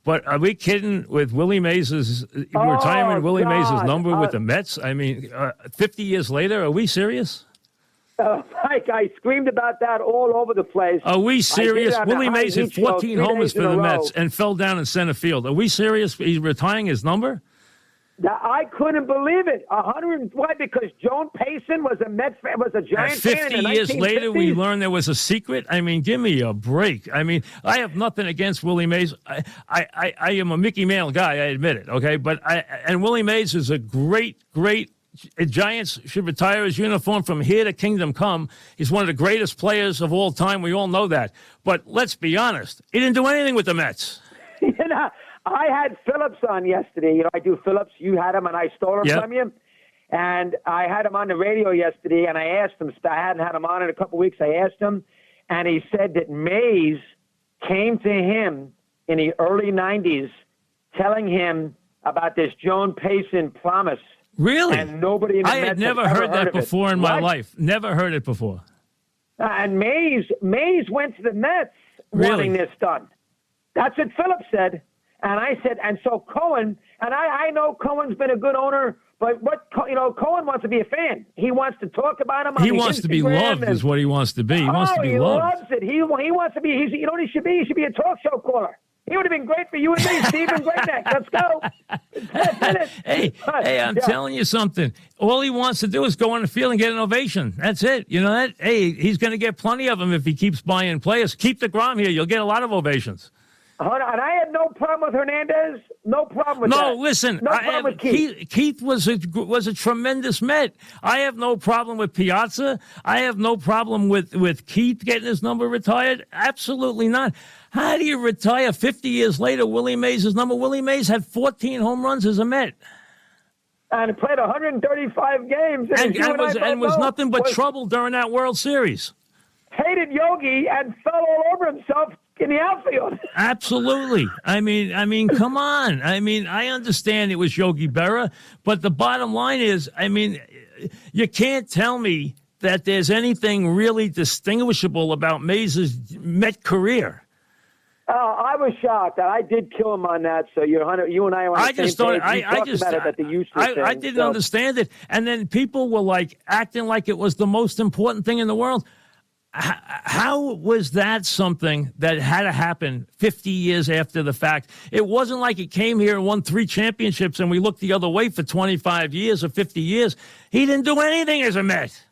But are we kidding with Willie Mays' retirement? Willie Mays' number with the Mets. I mean, 50 years later, are we serious? Mike, I screamed about that all over the place. Are we serious? Willie Mays hit 14 homers for the Mets and fell down in center field. Are we serious? He's retiring his number? I couldn't believe it. 100. Why? Because Joan Payson was a Mets fan, was a Giant fan. 50 years later, we learned there was a secret. I mean, give me a break. I mean, I have nothing against Willie Mays. I am a Mickey Mantle guy. I admit it. Okay, but Willie Mays is a great. Giants should retire his uniform from here to Kingdom Come. He's one of the greatest players of all time. We all know that. But let's be honest. He didn't do anything with the Mets. I had Phillips on yesterday. I do Phillips. You had him, and I stole him from you. And I had him on the radio yesterday, and I asked him. I hadn't had him on in a couple of weeks. I asked him, and he said that Mays came to him in the early 90s telling him about this Joan Payson promise. Really? And nobody in the I had never heard that before in my life. Never heard it before. And Mays went to the Mets wanting this done. That's what Phillips said. And I said, and so Cohen, and I know Cohen's been a good owner, but Cohen wants to be a fan. He wants to talk about him on He wants to be loved is what he wants to be. He wants to be loved. He loves it. He wants to be, you know what he should be? He should be a talk show caller. He would have been great for you and me, Stephen Greatneck. Let's go. Hey, I'm telling you something. All he wants to do is go on the field and get an ovation. That's it. You know that? Hey, he's going to get plenty of them if he keeps buying players. Keep the Grom here. You'll get a lot of ovations. And I had no problem with Hernandez. No problem with that. No, listen. No problem with Keith. Keith was a tremendous Met. I have no problem with Piazza. I have no problem with Keith getting his number retired. Absolutely not. How do you retire 50 years later Willie Mays' number? Willie Mays had 14 home runs as a Met. And played 135 games. And was nothing but trouble during that World Series. Hated Yogi and fell all over himself in the outfield. Absolutely. I mean, come on. I mean, I understand it was Yogi Berra, but the bottom line is, I mean, you can't tell me that there's anything really distinguishable about Mays' Met career. I was shocked. I did kill him on that. So you and I were on the same page. I didn't understand it. And then people were like acting like it was the most important thing in the world. How was that something that had to happen 50 years after the fact? It wasn't like he came here and won 3 championships and we looked the other way for 25 years or 50 years. He didn't do anything as a Met.